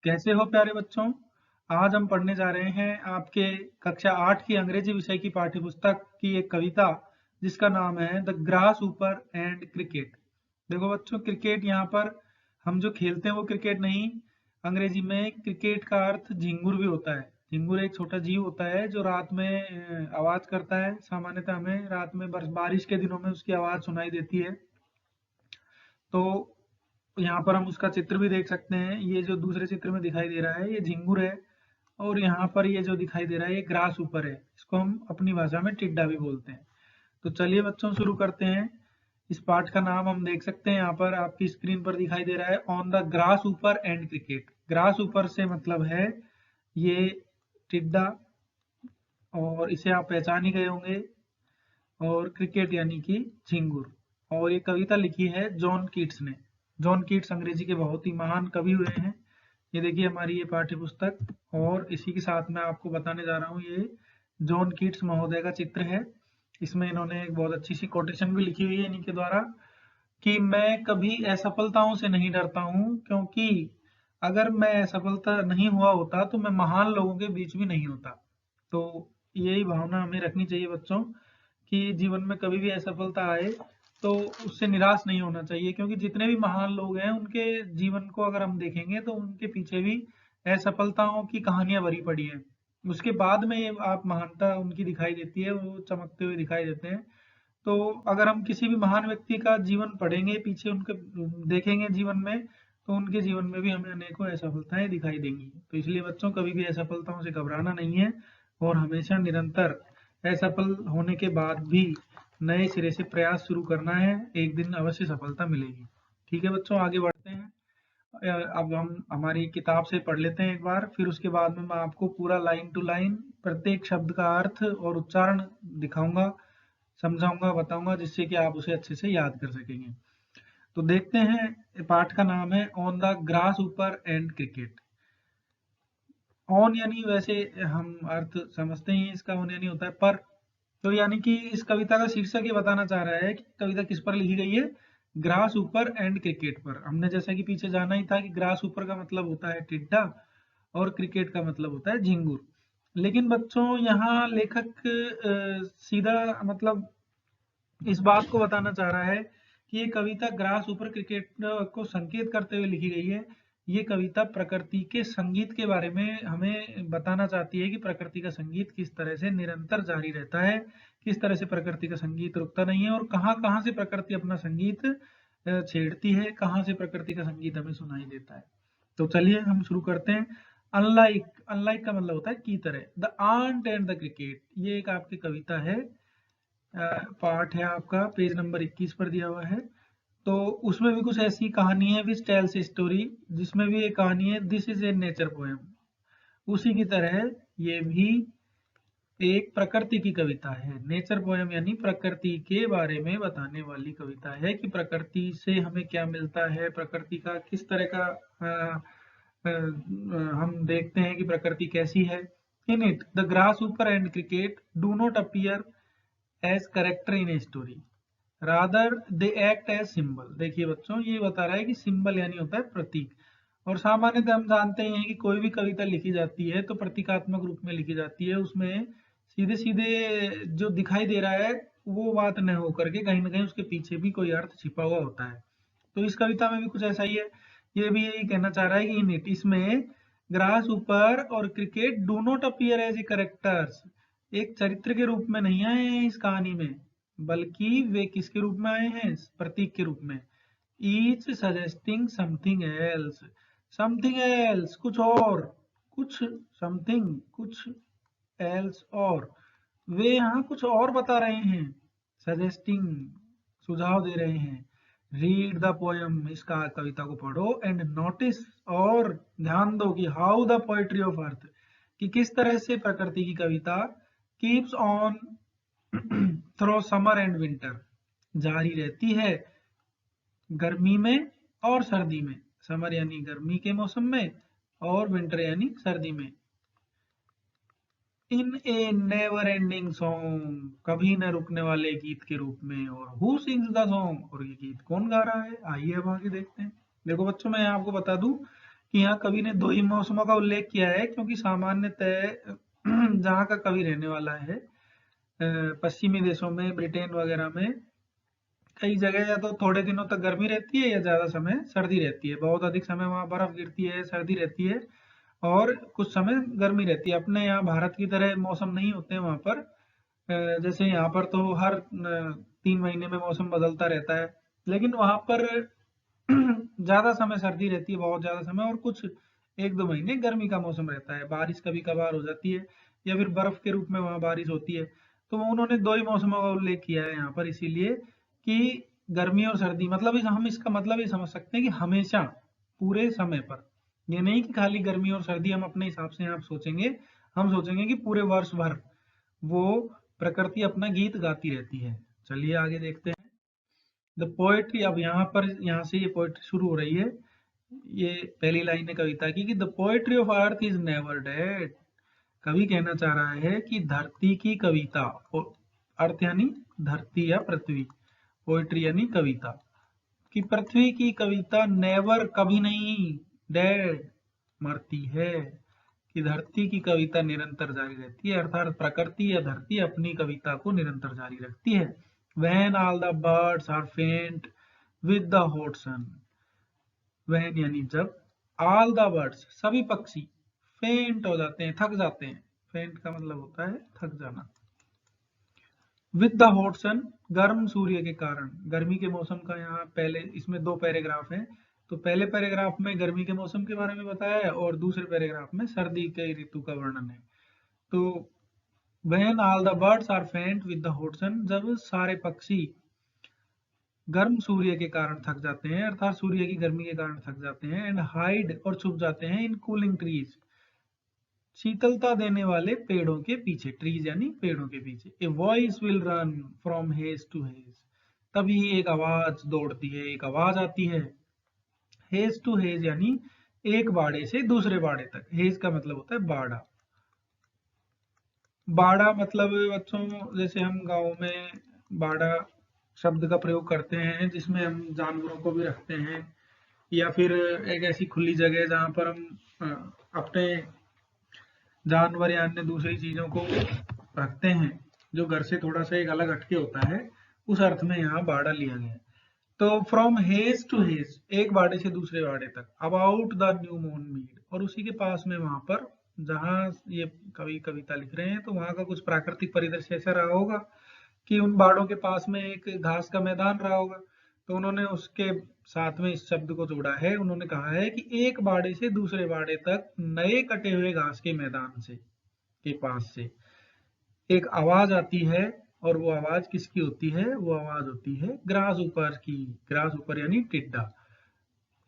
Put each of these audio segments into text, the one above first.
कैसे हो प्यारे बच्चों। आज हम पढ़ने जा रहे हैं आपके कक्षा 8 की अंग्रेजी विषय की पाठ्यपुस्तक की एक कविता जिसका नाम है the grasshopper and cricket. देखो बच्चों, क्रिकेट यहाँ पर हम जो खेलते हैं वो क्रिकेट नहीं। अंग्रेजी में क्रिकेट का अर्थ झिंगुर भी होता है। झिंगुर एक छोटा जीव होता है जो रात में आवाज करता है। सामान्यतः हमें रात में बारिश के दिनों में उसकी आवाज सुनाई देती है। तो यहाँ पर हम उसका चित्र भी देख सकते हैं। ये जो दूसरे चित्र में दिखाई दे रहा है ये झिंगुर है, और यहाँ पर ये जो दिखाई दे रहा है ये ग्रास ऊपर है। इसको हम अपनी भाषा में टिड्डा भी बोलते हैं। तो चलिए बच्चों शुरू करते हैं। इस पाठ का नाम हम देख सकते हैं, यहाँ पर आपकी स्क्रीन पर दिखाई दे रहा है on the grasshopper and cricket. Grass ऊपर से मतलब है ये टिड्डा, और इसे आप पहचान ही गए होंगे। और क्रिकेट यानी कि झिंगुर। और ये कविता लिखी है जॉन कीट्स ने। जॉन कीट्स अंग्रेजी के बहुत ही महान कवि हुए हैं। ये देखिए हमारी ये पाठ्य पुस्तक, और इसी के साथ मैं आपको बताने जा रहा हूँ ये जॉन कीट्स महोदय का चित्र है। इसमें इन्होंने एक बहुत अच्छी सी कोटेशन भी लिखी हुई है इन्हीं के द्वारा कि मैं कभी असफलताओं से नहीं डरता हूँ, क्योंकि अगर मैं असफलता नहीं हुआ होता तो मैं महान लोगों के बीच भी नहीं होता। तो यही भावना हमें रखनी चाहिए बच्चों कि जीवन में कभी भी असफलता आए तो उससे निराश नहीं होना चाहिए, क्योंकि जितने भी महान लोग हैं उनके जीवन को अगर हम देखेंगे तो उनके पीछे भी असफलताओं की कहानियां भरी पड़ी हैं। उसके बाद में ये आप महानता उनकी दिखाई देती है, वो चमकते हुए दिखाई देते हैं। तो अगर हम किसी भी महान व्यक्ति का जीवन पढ़ेंगे, पीछे उनके देखेंगे जीवन में, तो उनके जीवन में भी हमें अनेकों असफलताएं दिखाई देंगी। तो इसलिए बच्चों कभी भी असफलताओं से घबराना नहीं है, और हमेशा निरंतर असफल होने के बाद भी नए सिरे से प्रयास शुरू करना है। एक दिन अवश्य सफलता मिलेगी। ठीक है बच्चों, आगे बढ़ते हैं। अब हम हमारी किताब से पढ़ लेते हैं एक बार, फिर उसके बाद में मैं आपको पूरा लाइन टू लाइन प्रत्येक शब्द का अर्थ और उच्चारण दिखाऊंगा, समझाऊंगा, बताऊंगा, जिससे कि आप उसे अच्छे से याद कर सकेंगे। तो देखते हैं, पाठ का नाम है on the grasshopper and cricket. On यानी वैसे हम अर्थ समझते ही इसका ऑन यानी होता है पर। तो यानी कि इस कविता का शीर्षक ये बताना चाह रहा है कि कविता किस पर लिखी गई है। ग्रास ऊपर एंड क्रिकेट पर। हमने जैसा कि पीछे जाना ही था कि ग्रास ऊपर का मतलब होता है टिड्डा, और क्रिकेट का मतलब होता है झिंगुर। लेकिन बच्चों यहाँ लेखक सीधा मतलब इस बात को बताना चाह रहा है कि ये कविता ग्रास ऊपर क्रिकेट को संकेत करते हुए लिखी गई है। ये कविता प्रकृति के संगीत के बारे में हमें बताना चाहती है कि प्रकृति का संगीत किस तरह से निरंतर जारी रहता है, किस तरह से प्रकृति का संगीत रुकता नहीं है, और कहाँ कहाँ से प्रकृति अपना संगीत छेड़ती है, कहाँ से प्रकृति का संगीत हमें सुनाई देता है। तो चलिए हम शुरू करते हैं। अनलाइक, अनलाइक का मतलब होता है की तरह। The ant and the cricket, ये एक आपकी कविता है। पार्ट है आपका पेज नंबर 21 पर दिया हुआ है। तो उसमें भी कुछ ऐसी कहानी है विच टेल्स स्टोरी, जिसमें भी एक कहानी है this is a nature poem. उसी की तरह ये भी एक प्रकृति की कविता है। नेचर पोएम यानी प्रकृति के बारे में बताने वाली कविता है कि प्रकृति से हमें क्या मिलता है, प्रकृति का किस तरह का हम देखते हैं कि प्रकृति कैसी है। In it the grasshopper and cricket do not appear as character in a story, rather they act as symbol. देखिए बच्चों, ये बता रहा है कि सिंबल यानी होता है प्रतीक। और सामान्यतः हम जानते हैं कि कोई भी कविता लिखी जाती है तो प्रतीकात्मक रूप में लिखी जाती है। उसमें सीधे सीधे जो दिखाई दे रहा है वो बात न होकर के कहीं ना कहीं उसके पीछे भी कोई अर्थ छिपा हुआ होता है। तो इस कविता में भी कुछ ऐसा ही है। ये भी यही कहना चाह रहा है कि इन इट, इसमें ग्रास ऊपर और cricket do not appear as a characters, एक चरित्र के रूप में नहीं आए हैं इस कहानी में, बल्कि वे किसके रूप में आए हैं, प्रतीक के रूप में। Each suggesting something else, something else कुछ और, कुछ समथिंग कुछ एल्स और, वे यहाँ कुछ और बता रहे हैं। सजेस्टिंग सुझाव दे रहे हैं। रीड द पोएम, इसका कविता को पढ़ो, एंड नोटिस और ध्यान दो कि how the poetry of earth, कि किस तरह से प्रकृति की कविता keeps on through summer and winter, जारी रहती है गर्मी में और सर्दी में। समर यानी गर्मी के मौसम में, और विंटर यानी सर्दी में। इन ए नेवर एंडिंग सॉन्ग, कभी न रुकने वाले गीत के रूप में। और हु सिंग्स द सॉन्ग, और ये गीत कौन गा रहा है, आइए अब आगे देखते हैं। देखो बच्चों, मैं आपको बता दूं कि यहाँ कवि ने दो ही मौसमों का उल्लेख किया है, क्योंकि सामान्यतः जहाँ का कवि रहने वाला है पश्चिमी देशों में, ब्रिटेन वगैरह में कई जगह या तो थोड़े दिनों तक गर्मी रहती है या ज्यादा समय सर्दी रहती है। बहुत अधिक समय वहाँ बर्फ गिरती है, सर्दी रहती है, और कुछ समय गर्मी रहती है। अपने यहाँ भारत की तरह मौसम नहीं होते हैं वहाँ पर। जैसे यहाँ पर तो हर 3 महीने में मौसम बदलता रहता है, लेकिन वहाँ पर ज्यादा समय सर्दी रहती है, बहुत ज्यादा समय, और कुछ 1-2 महीने गर्मी का मौसम रहता है। बारिश कभी कभार हो जाती है, या फिर बर्फ के रूप में वहाँ बारिश होती है। तो उन्होंने दो ही मौसमों का उल्लेख किया है यहाँ पर, इसीलिए कि गर्मी और सर्दी, मतलब हम इसका मतलब ये समझ सकते हैं कि हमेशा, पूरे समय पर। ये नहीं कि खाली गर्मी और सर्दी हम अपने हिसाब से यहाँ सोचेंगे, हम सोचेंगे कि पूरे वर्ष भर वो प्रकृति अपना गीत गाती रहती है। चलिए आगे देखते हैं। द पोएट्री, अब यहाँ से ये पोएट्री शुरू हो रही है। ये पहली लाइन है कविता की कि the poetry of earth is never dead. कवि कहना चाह रहा है कि धरती की कविता, अर्थ यानी धरती या पृथ्वी, पोएट्री यानी कविता, कि पृथ्वी की कविता नेवर, कभी नहीं, डेड, मरती है, कि धरती की कविता निरंतर जारी रहती है, अर्थात प्रकृति या धरती अपनी कविता को निरंतर जारी रखती है। When all the birds are faint with the hot sun, when यानी जब, all the birds सभी पक्षी फेंट हो जाते हैं, थक जाते हैं। फेंट का मतलब होता है थक जाना। विद द हॉट सन, गर्म सूर्य के कारण। गर्मी के मौसम का यहाँ पहले, इसमें 2 पैराग्राफ हैं। तो पहले पैराग्राफ में गर्मी के मौसम के बारे में बताया है, और दूसरे पैराग्राफ में सर्दी के ऋतु का वर्णन है। तो when all the birds are faint with the hot sun, जब सारे पक्षी गर्म सूर्य के कारण थक जाते हैं, अर्थात सूर्य की गर्मी के कारण थक जाते हैं, एंड हाइड, और छुप जाते हैं, इन कूलिंग ट्रीज, शीतलता देने वाले पेड़ों के पीछे, ट्रीज यानी पेड़ों के पीछे। A voice will run from hedge to hedge, तभी एक आवाज दौड़ती है, एक आवाज आती है। हेज टू हेज यानी एक बाड़े से दूसरे बाड़े तक। हेज का मतलब होता है बाड़ा। बाड़ा मतलब बच्चों, जैसे हम गाँव में बाड़ा शब्द का प्रयोग करते हैं, जिसमें हम जानवरों को भी रखते हैं, या फिर एक ऐसी खुली जगह जहाँ पर हम अपने जानवर या अन्य दूसरी चीजों को रखते हैं, जो घर से थोड़ा सा एक अलग हटके होता है, उस अर्थ में यहाँ बाड़ा लिया गया है। तो फ्रॉम हेज टू हेज, एक बाड़े से दूसरे बाड़े तक, about the new mown mead, और उसी के पास में वहां पर जहाँ ये कवि कविता लिख रहे हैं, तो वहां का कुछ प्राकृतिक परिदृश्य ऐसा रहा होगा कि उन बाड़ों के पास में एक घास का मैदान रहा होगा। तो उन्होंने उसके साथ में इस शब्द को जोड़ा है। उन्होंने कहा है कि एक बाड़े से दूसरे बाड़े तक नए कटे हुए घास के मैदान से, के पास से एक आवाज आती है, और वो आवाज किसकी होती है? वो आवाज होती है ग्रास ऊपर की। ग्रास ऊपर यानी टिड्डा।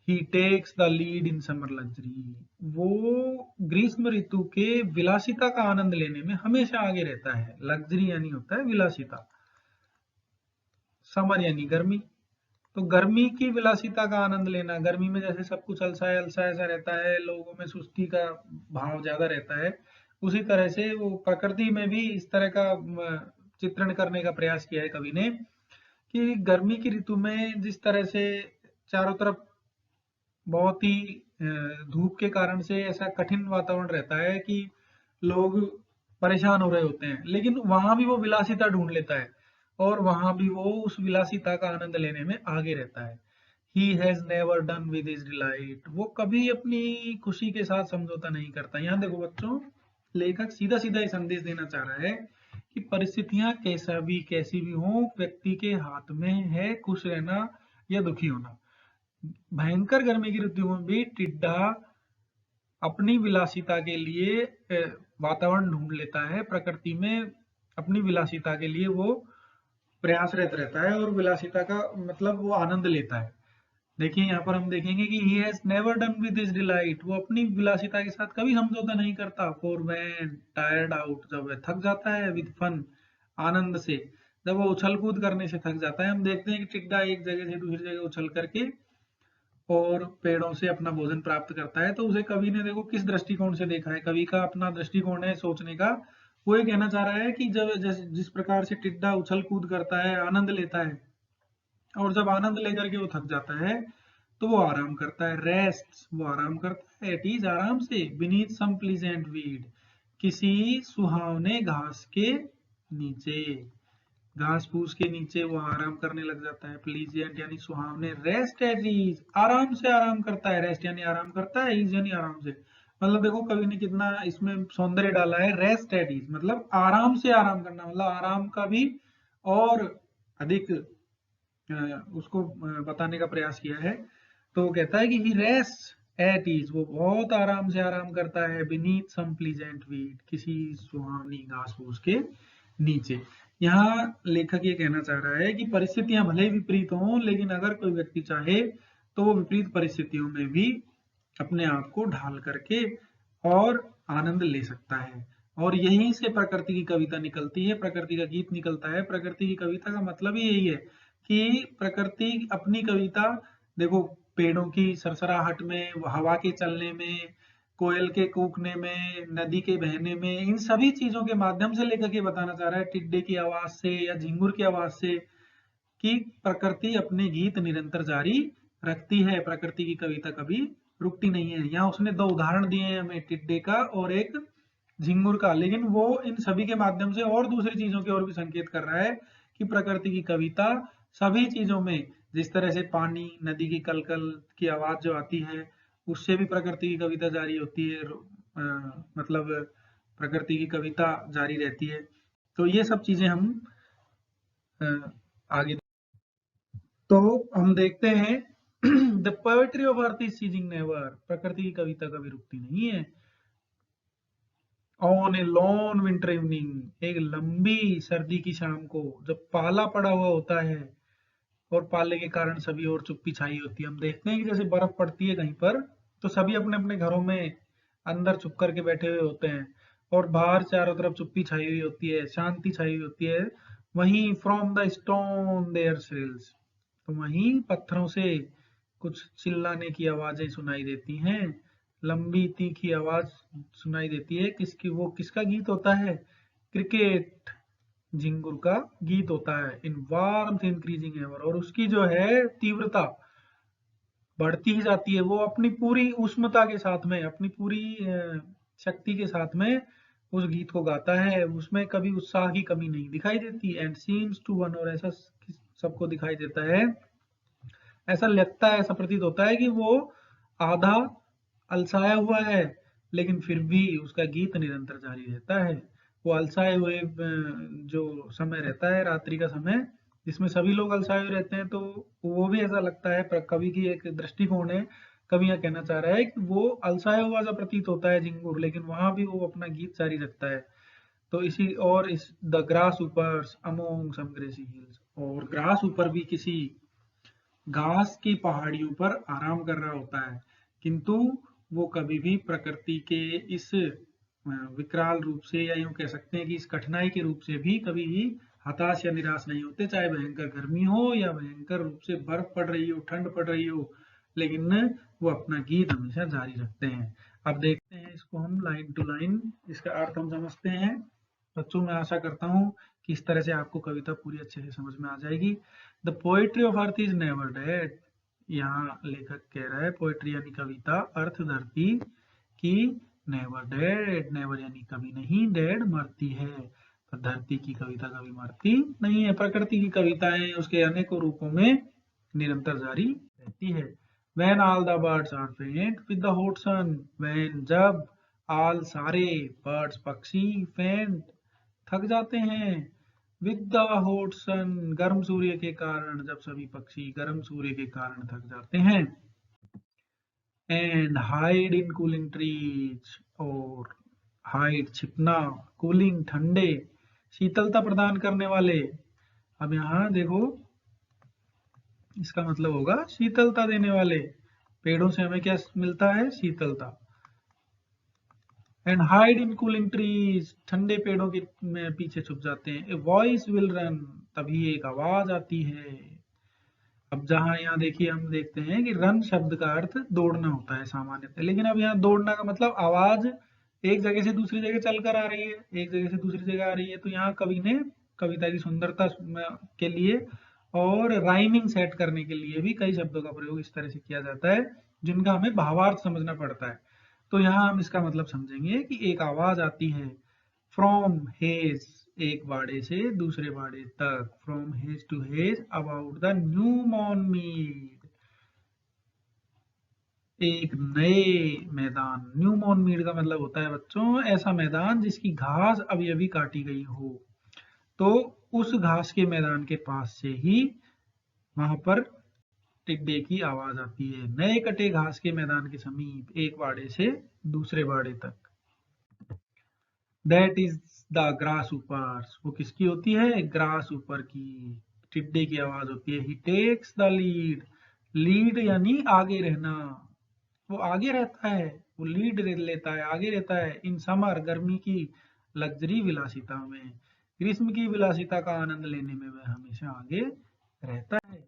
He takes the lead in summer luxury, वो ग्रीष्म ऋतु के विलासिता का आनंद लेने में हमेशा आगे रहता है। लग्जरी यानी होता है विलासिता, समर यानी गर्मी। तो गर्मी की विलासिता का आनंद लेना, गर्मी में जैसे सब कुछ अलसा ऐसा रहता है, लोगों में सुस्ती का भाव ज्यादा रहता है, उसी तरह से वो प्रकृति में भी इस तरह का चित्रण करने का प्रयास किया है कवि ने, कि गर्मी की ऋतु में जिस तरह से चारों तरफ बहुत ही धूप के कारण से ऐसा कठिन वातावरण रहता है कि लोग परेशान हो रहे होते हैं, लेकिन वहां भी वो विलासिता ढूंढ लेता है, और वहां भी वो उस विलासिता का आनंद लेने में आगे रहता है। He has never done with his delight, वो कभी अपनी खुशी के साथ समझौता नहीं करता। यहाँ देखो बच्चों, लेखक सीधा सीधा ये संदेश देना चाह रहा है कि परिस्थितियां कैसी भी हो, व्यक्ति के हाथ में है खुश रहना या दुखी होना। भयंकर गर्मी की ऋतु में भी टिड्डा अपनी विलासिता के लिए वातावरण ढूंढ लेता है, प्रकृति में अपनी विलासिता के लिए वो प्रयासरत रहता है, और विलासिता का मतलब वो आनंद लेता है। देखिए यहाँ पर हम देखेंगे कि he has never done with his delight, वो अपनी विलासिता के साथ कभी समझौता नहीं करता। for when tired out, जब वह थक जाता है, with fun, आनंद से, जब वो उछल कूद करने से थक जाता है। हम देखते हैं कि टिड्डा एक जगह से दूसरी जगह उछल करके और पेड़ों से अपना भोजन प्राप्त करता है। तो उसे कवि ने देखो किस दृष्टिकोण से देखा है, कवि का अपना दृष्टिकोण है सोचने का। वो ये कहना चाह रहा है कि जब जिस प्रकार से टिड्डा उछल कूद करता है, आनंद लेता है, और जब आनंद लेकर के वो थक जाता है, तो वो आराम करता है। रेस्ट, वो आराम करता है, एट ईज, आराम से, बीनीथ सम प्लीजेंट वीड, किसी सुहावने घास के नीचे, घास फूस के नीचे वो आराम करने लग जाता है। प्लीजेंट यानी सुहावने, रेस्ट एट ईज, आराम से आराम करता है, रेस्ट यानी आराम करता है, ईज यानी आराम से। मतलब देखो कवि ने कितना इसमें सौंदर्य डाला है, रेस्ट एट ईज मतलब आराम से आराम करना, मतलब आराम का भी और अधिक उसको बताने का प्रयास किया है। तो वो कहता है कि ही रेस्ट एट ईज, वो बहुत आराम से आराम करता है, बीनीथ सम प्लीजेंट वीड, किसी सुहावनी घास फूस के नीचे। यहाँ लेखक ये कहना चाह रहा है कि परिस्थितियां भले ही विपरीत हों, लेकिन अगर कोई व्यक्ति चाहे तो वो विपरीत परिस्थितियों में भी अपने आप को ढाल करके और आनंद ले सकता है। और यहीं से प्रकृति की कविता निकलती है, प्रकृति का गीत निकलता है। प्रकृति की कविता का मतलब ही यही है कि प्रकृति अपनी कविता, देखो पेड़ों की सरसराहट में, हवा के चलने में, कोयल के कूकने में, नदी के बहने में, इन सभी चीजों के माध्यम से लेकर के बताना चाह रहा है, टिड्डे की आवाज से या झिंगुर की आवाज से, कि प्रकृति अपने गीत निरंतर जारी रखती है। प्रकृति की कविता कभी रुकती नहीं है। यहाँ उसने दो उदाहरण दिए हैं हमें, टिड्डे का और एक झिंगुर का, लेकिन वो इन सभी के माध्यम से और दूसरी चीजों की ओर भी संकेत कर रहा है कि प्रकृति की कविता सभी चीजों में, जिस तरह से पानी, नदी की कलकल की आवाज जो आती है, उससे भी प्रकृति की कविता जारी होती है, मतलब प्रकृति की कविता जारी रहती है। तो ये सब चीजें हम आगे तो हम देखते हैं the poetry of earth is ceasing never, प्रकृति की कविता कभी रुकती नहीं है। On a lone winter evening, एक लंबी सर्दी की शाम को, जब पाला पड़ा हुआ होता है और पाले के कारण सभी और चुप्पी छाई होती है। हम देखते हैं कि जैसे बर्फ पड़ती है कहीं पर, तो सभी अपने अपने घरों में अंदर चुप करके बैठे हुए होते हैं और बाहर चारों तरफ चुप्पी छाई हुई होती है, शांति छाई हुई होती है। वहीं फ्रॉम द स्टोन देयर श्रिल्स, तो वहीं पत्थरों से कुछ चिल्लाने की आवाजें सुनाई देती हैं, लंबी तीखी आवाज सुनाई देती है। किसकी? वो किसका गीत होता है? क्रिकेट, झिंगुर का गीत होता है। इन वार्मथ इंक्रीजिंग एवर, और उसकी जो है तीव्रता बढ़ती ही जाती है। वो अपनी पूरी उष्णता के साथ में, अपनी पूरी शक्ति के साथ में उस गीत को गाता है, उसमें कभी उत्साह की कमी नहीं दिखाई देती। एंड सीम्स टू वन, और ऐसा सबको दिखाई देता है, ऐसा लगता है, ऐसा प्रतीत होता है कि वो आधा अलसाया हुआ है, लेकिन फिर भी उसका गीत निरंतर जारी रहता है। वो अलसाए हुए जो समय रहता है, रात्रि का समय, जिसमें सभी लोग अलसाए हुए रहते हैं, तो वो भी ऐसा लगता है, कवि की एक दृष्टिकोण है। कवि यह कहना चाह रहा है कि वो अलसाया हुआ सा प्रतीत होता है झिंगुर, लेकिन वहां भी वो अपना गीत जारी रखता है। तो इसी और इस द ग्रास ऊपर अमोंग सम ग्रेसी हिल्स, और ग्रास ऊपर भी किसी घास की पहाड़ियों पर आराम कर रहा होता है, किंतु वो कभी भी प्रकृति के इस विकराल रूप से, या यूं कह सकते हैं कि इस कठिनाई के रूप से भी कभी भी हताश या निराश नहीं होते, चाहे भयंकर गर्मी हो या भयंकर रूप से बर्फ पड़ रही हो, ठंड पड़ रही हो, लेकिन वो अपना गीत हमेशा जारी रखते हैं। अब देखते हैं इसको हम लाइन टू लाइन, इसका अर्थ हम समझते हैं। बच्चों, मैं आशा करता हूँ कि इस तरह से आपको कविता पूरी अच्छे से समझ में आ जाएगी। The poetry of earth is never dead, यहाँ लेखक कह रहा है पोएट्री यानी कविता, अर्थ धरती की नेवर डेड, नेवर यानी कभी नहीं, डेड मरती है, पर धरती की कविता कभी मरती नहीं है। प्रकृति की कविताएं उसके अनेकों रूपों में निरंतर जारी रहती है। When all the birds are faint with the hot sun, when जब all सारे birds पक्षी faint थक जाते हैं, विद द हॉट सन गर्म सूर्य के कारण, जब सभी पक्षी गर्म सूर्य के कारण थक जाते हैं, and hide in cooling trees, और हाइड छिपना, कूलिंग ठंडे, शीतलता प्रदान करने वाले। अब यहाँ देखो, इसका मतलब होगा शीतलता देने वाले। पेड़ों से हमें क्या मिलता है? शीतलता। And hide in cooling trees, ठंडे पेड़ों के में पीछे छुप जाते हैं। ए वॉइस विल रन, तभी एक आवाज आती है। अब जहां यहाँ देखिए, हम देखते हैं कि रन शब्द का अर्थ दौड़ना होता है सामान्यतः, लेकिन अब यहाँ दौड़ना का मतलब आवाज एक जगह से दूसरी जगह चलकर आ रही है, एक जगह से दूसरी जगह आ रही है। तो यहाँ कवि ने कविता की सुंदरता के लिए और राइमिंग सेट करने के लिए भी कई शब्दों का प्रयोग इस तरह से किया जाता है जिनका हमें भावार्थ समझना पड़ता है। तो यहाँ हम इसका मतलब समझेंगे कि एक आवाज आती है फ्रॉम हेज, एक बाड़े से दूसरे बाड़े तक, from hedge to hedge about the new मॉर्न मीड, एक नए मैदान। न्यू मॉर्न मीड का मतलब होता है बच्चों ऐसा मैदान जिसकी घास अभी अभी काटी गई हो। तो उस घास के मैदान के पास से ही वहां पर टिड्डे की आवाज आती है, नए कटे घास के मैदान के समीप, एक बाड़े से दूसरे बाड़े तक। दैट इज द ग्रास ऊपर, वो किसकी होती है? ग्रास ऊपर की। टिड्डे की आवाज होती है ही टेक्स द लीड, लीड यानी आगे रहना, वो आगे रहता है, वो लीड लेता है, आगे रहता है। इन समर, गर्मी की, लग्जरी विलासिता में, ग्रीष्म की विलासिता का आनंद लेने में वह हमेशा आगे रहता है।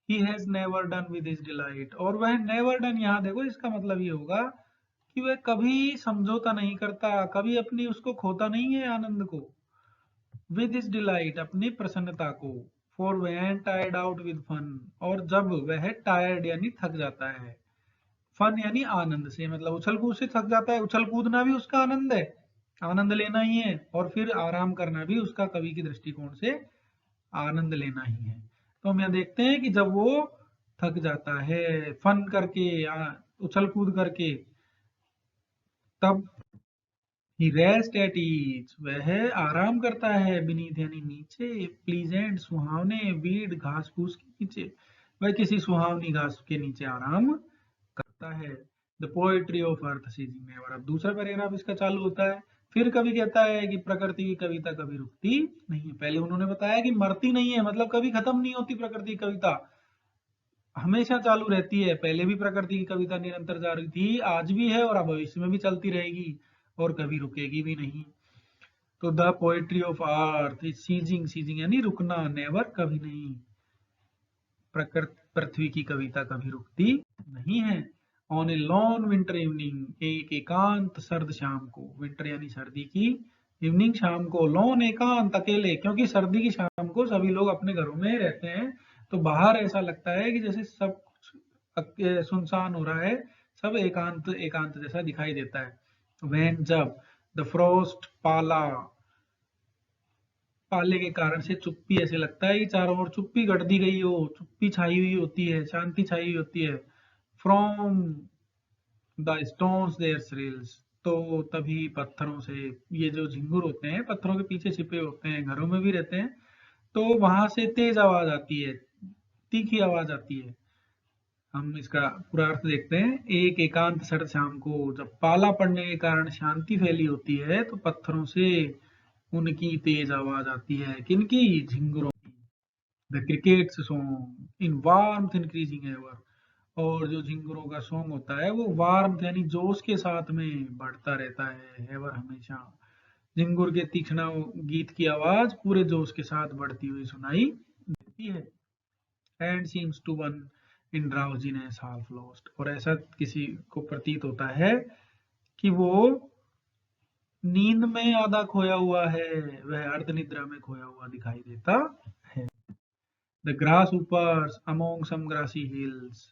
He has never done with his delight, और वह नेवर डन, यहाँ देखो इसका मतलब ये होगा कि वह कभी समझौता नहीं करता, कभी अपनी उसको खोता नहीं है आनंद को। विद हिज डिलाइट, अपनी प्रसन्नता को। For when tired out with fun, और जब वह टायर्ड यानी थक जाता है, फन यानी आनंद से, मतलब उछल कूद से थक जाता है। उछल कूदना भी उसका आनंद है, आनंद लेना ही है, और फिर आराम करना भी उसका कवि की दृष्टिकोण से आनंद लेना ही है। तो हम यहाँ देखते हैं कि जब वो थक जाता है फन करके, उछल कूद करके, तब ही रेस्ट एट ईज, वह आराम करता है, बीनीथ यानी नीचे, प्लीजेंट सुहावने, वीड घास फूस के नीचे, वह किसी सुहावनी घास के नीचे आराम करता है। The poetry of earth ceasing never, अब दूसरा पैराग्राफ इसका चालू होता है। फिर कवि कहता है कि प्रकृति की कविता कभी रुकती नहीं है। पहले उन्होंने बताया कि मरती नहीं है, मतलब कभी खत्म नहीं होती, प्रकृति की कविता हमेशा चालू रहती है। पहले भी प्रकृति की कविता निरंतर जारी थी, आज भी है, और अब भविष्य में भी चलती रहेगी, और कभी रुकेगी भी नहीं। तो the poetry of earth is ceasing, ceasing यानी रुकना, नेवर कभी नहीं, प्रकृति पृथ्वी की कविता कभी रुकती नहीं है। On a long winter evening, एक एकांत सर्द शाम को, विंटर यानी सर्दी की, इवनिंग शाम को, लॉन एकांत अकेले, क्योंकि सर्दी की शाम को सभी लोग अपने घरों में रहते हैं, तो बाहर ऐसा लगता है कि जैसे सब कुछ सुनसान हो रहा है, सब एकांत एकांत जैसा दिखाई देता है। वैन, जब, द फ्रोस्ट, पाला, पाले के कारण से, चुप्पी, ऐसे लगता है कि चारों ओर चुप्पी गढ़ दी गई हो, चुप्पी छाई हुई होती है, शांति छाई हुई होती है। From the stones there thrills, तो तभी पत्थरों से, ये जो झिंगुर होते हैं पत्थरों के पीछे छिपे होते हैं, घरों में भी रहते हैं, तो वहां से तेज आवाज आती है, तीखी आवाज आती है। हम इसका पूरा अर्थ देखते हैं। एक एकांत सर्द शाम को, जब पाला पड़ने के कारण शांति फैली होती है, तो पत्थरों से उनकी तेज आवाज आती है, किनकी? झिंगुरों की। The crickets song in warmth increasing ever, और जो झिंगुरों का सॉन्ग होता है वो वार्मथ यानी जोश के साथ में बढ़ता रहता है, एवर हमेशा। झिंगुर के तीक्ष्ण गीत की आवाज पूरे जोश के साथ बढ़ती हुई सुनाई देती है। And seems to one in drowsiness half lost, और ऐसा किसी को प्रतीत होता है कि वो नींद में आधा खोया हुआ है, वह अर्ध निद्रा में खोया हुआ दिखाई देता है। द ग्रास ऊपर अमोंग सम ग्रासी हिल्स,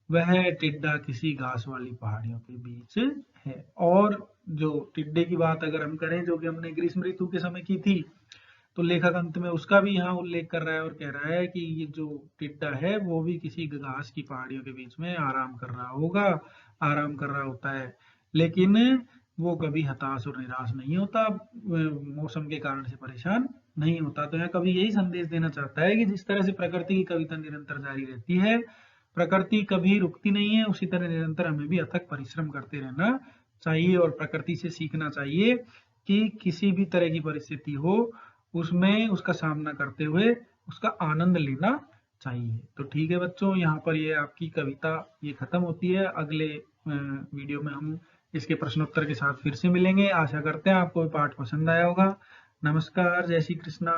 वह टिड्डा किसी घास वाली पहाड़ियों के बीच है। और जो टिड्डे की बात अगर हम करें, जो कि हमने ग्रीष्म ऋतु के समय की थी, तो लेखक अंत में उसका भी यहाँ उल्लेख कर रहा है और कह रहा है कि ये जो टिड्डा है वो भी किसी घास की पहाड़ियों के बीच में आराम कर रहा होगा, आराम कर रहा होता है, लेकिन वो कभी हताश और निराश नहीं होता, मौसम के कारण से परेशान नहीं होता। तो यहाँ कभी यही संदेश देना चाहता है कि जिस तरह से प्रकृति की कविता निरंतर जारी रहती है, प्रकृति कभी रुकती नहीं है, उसी तरह निरंतर हमें भी अथक परिश्रम करते रहना चाहिए, और प्रकृति से सीखना चाहिए कि किसी भी तरह की परिस्थिति हो, उसमें उसका सामना करते हुए उसका आनंद लेना चाहिए। तो ठीक है बच्चों, यहाँ पर ये आपकी कविता ये खत्म होती है। अगले वीडियो में हम इसके प्रश्नोत्तर के साथ फिर से मिलेंगे। आशा करते हैं आपको पाठ पसंद आया होगा। नमस्कार, जय श्री कृष्णा।